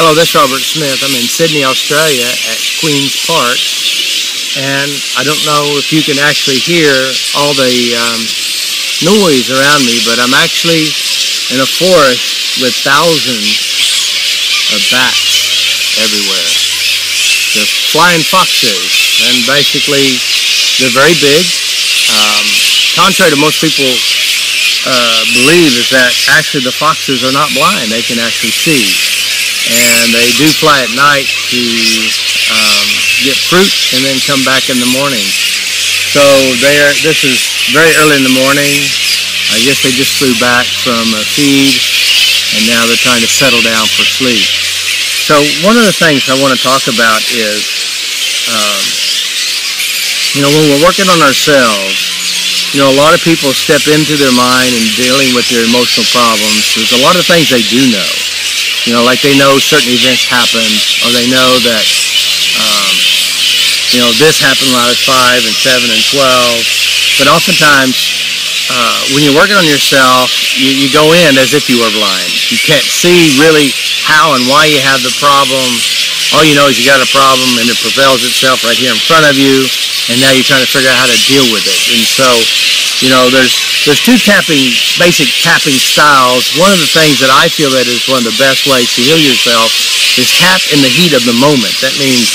Hello, this is Robert Smith. I'm in Sydney, Australia at Queen's Park, and I don't know if you can actually hear all the noise around me, but I'm actually in a forest with thousands of bats everywhere. They're flying foxes, and basically they're very big. Contrary to most people believe, is that actually the foxes are not blind. They can actually see. And they do fly at night to get fruit and then come back in the morning. So this is very early in the morning. I guess they just flew back from a feed and now they're trying to settle down for sleep. So one of the things I want to talk about is, when we're working on ourselves, a lot of people step into their mind and dealing with their emotional problems. There's a lot of things they do know. Like they know certain events happened, or they know that, this happened when I was 5 and 7 and 12. But oftentimes, when you're working on yourself, you go in as if you were blind. You can't see really how and why you have the problem. All you know is you got a problem and it propels itself right here in front of you, and now you're trying to figure out how to deal with it. And so, there's two basic tapping styles. One of the things that I feel that is one of the best ways to heal yourself is tap in the heat of the moment. That means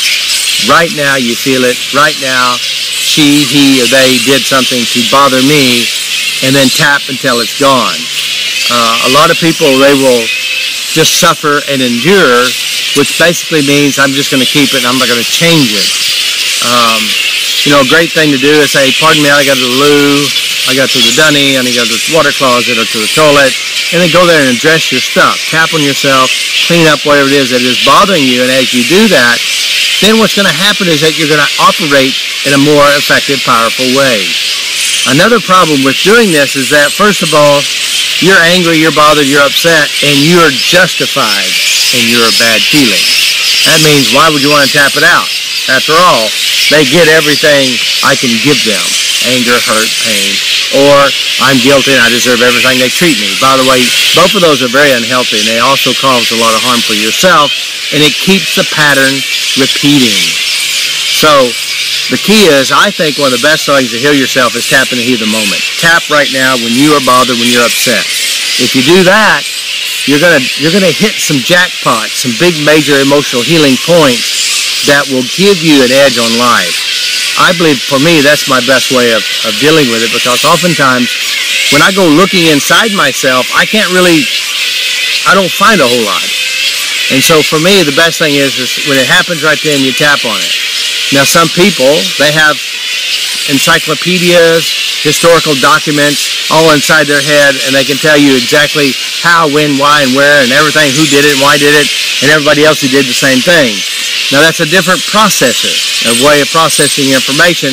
right now you feel it. Right now, she, he, or they did something to bother me, and then tap until it's gone. A lot of people, they will just suffer and endure, which basically means I'm just going to keep it and I'm not going to change it. A great thing to do is say, pardon me, I got to the loo, I got to the dunny, I need to go to the water closet or to the toilet, and then go there and address your stuff. Tap on yourself, clean up whatever it is that is bothering you, and as you do that, then what's going to happen is that you're going to operate in a more effective, powerful way. Another problem with doing this is that, first of all, you're angry, you're bothered, you're upset, and you're justified in your bad feeling. That means, why would you want to tap it out? After all, they get everything I can give them. Anger, hurt, pain, or I'm guilty and I deserve everything they treat me. By the way, both of those are very unhealthy, and they also cause a lot of harm for yourself, and it keeps the pattern repeating. So the key is, I think one of the best things to heal yourself is tap in the heat of the moment. Tap right now when you are bothered, when you're upset. If you do that, you're gonna hit some jackpots, some big major emotional healing points that will give you an edge on life. I believe, for me, that's my best way of dealing with it, because oftentimes when I go looking inside myself, I don't find a whole lot. And so for me, the best thing is when it happens right then, you tap on it. Now, some people, they have encyclopedias, historical documents all inside their head, and they can tell you exactly how, when, why, and where, and everything, who did it, why did it, and everybody else who did the same thing. Now, that's a different processor, a way of processing information.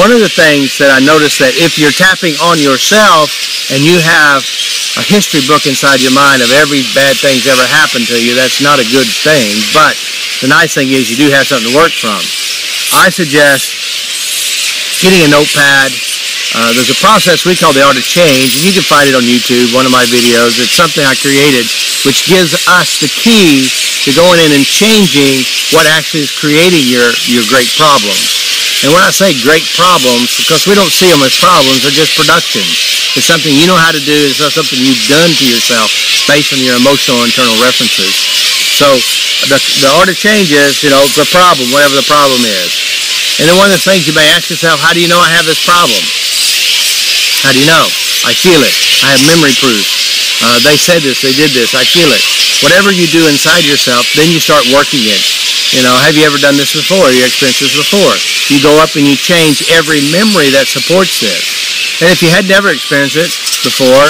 One of the things that I noticed, that if you're tapping on yourself and you have a history book inside your mind of every bad thing that's ever happened to you, that's not a good thing. But the nice thing is you do have something to work from. I suggest getting a notepad. There's a process we call the art of change, and you can find it on YouTube, one of my videos. It's something I created, which gives us the key to going in and changing what actually is creating your great problems. And when I say great problems, because we don't see them as problems, they're just productions. It's something you know how to do. It's not something you've done to yourself based on your emotional internal references. So the art of change is, the problem, whatever the problem is. And then one of the things you may ask yourself, how do you know I have this problem? How do you know? I feel it. I have memory proof. They said this, they did this, I feel it. Whatever you do inside yourself, then you start working it. Have you ever done this before? You experienced this before? You go up and you change every memory that supports this. And if you had never experienced it before,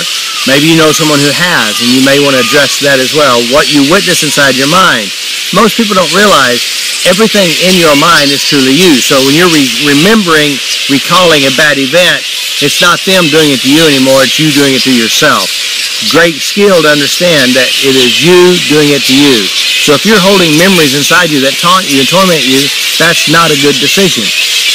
maybe you know someone who has, and you may want to address that as well. What you witness inside your mind. Most people don't realize everything in your mind is truly you. So when you're recalling a bad event, it's not them doing it to you anymore, it's you doing it to yourself. Great skill to understand that it is you doing it to you. So if you're holding memories inside you that taunt you and torment you, that's not a good decision.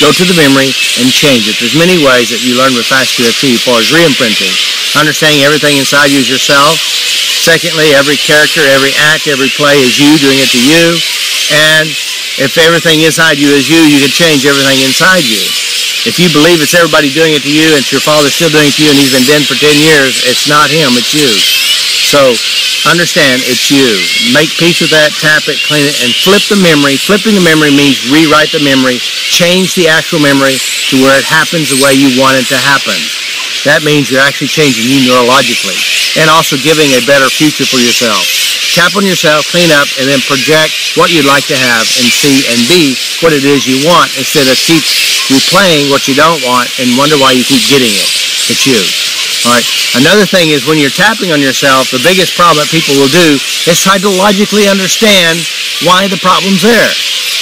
Go to the memory and change it. There's many ways that you learn with Faster EFT as far as re-imprinting. Understanding everything inside you is yourself. Secondly, every character, every act, every play is you doing it to you. And if everything inside you is you, you can change everything inside you. If you believe it's everybody doing it to you and it's your father still doing it to you and he's been dead for 10 years, it's not him, it's you. So understand it's you. Make peace with that, tap it, clean it, and flip the memory. Flipping the memory means rewrite the memory, change the actual memory to where it happens the way you want it to happen. That means you're actually changing you neurologically and also giving a better future for yourself. Tap on yourself, clean up, and then project what you'd like to have and see and be what it is you want instead of keep replaying what you don't want and wonder why you keep getting it. It's you. All right. Another thing is when you're tapping on yourself, the biggest problem that people will do is try to logically understand why the problem's there.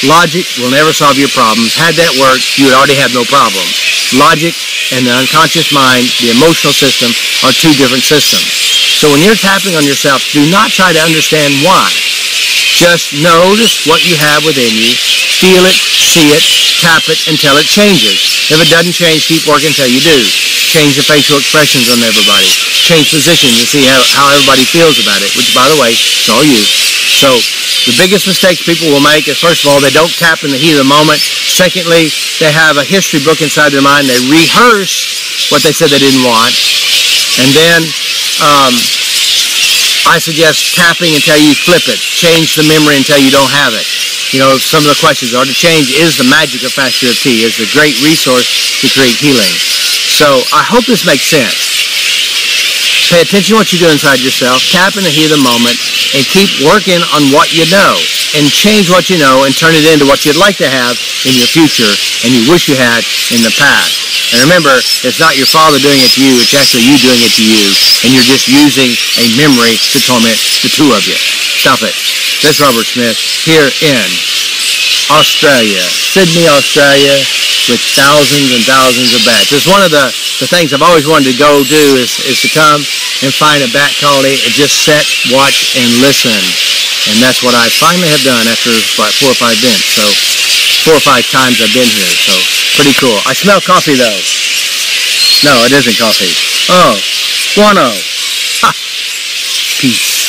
Logic will never solve your problems. Had that worked, you would already have no problem. Logic and the unconscious mind, the emotional system, are two different systems. So when you're tapping on yourself, do not try to understand why. Just notice what you have within you, feel it, see it, tap it until it changes. If it doesn't change, keep working until you do. Change the facial expressions on everybody. Change positions and see how everybody feels about it, which, by the way, is all you. So the biggest mistakes people will make is, first of all, they don't tap in the heat of the moment. Secondly, they have a history book inside their mind. They rehearse what they said they didn't want. And then I suggest tapping until you flip it. Change the memory until you don't have it. You know, some of the questions are to change is the magic of Faster EFT. It's a great resource to create healing. So I hope this makes sense. Pay attention to what you do inside yourself, tap in the heat of the moment, and keep working on what you know. And change what you know and turn it into what you'd like to have in your future and you wish you had in the past. And remember, it's not your father doing it to you, it's actually you doing it to you. And you're just using a memory to torment the two of you. Stop it. This is Robert Smith here in Australia, Sydney, Australia, with thousands and thousands of bats. It's one of the things I've always wanted to go do is to come and find a bat colony and just sit, watch, and listen. And that's what I finally have done after about 4 or 5 events. So 4 or 5 times I've been here. So pretty cool. I smell coffee though. No, it isn't coffee. Oh, guano. Ha! Peace.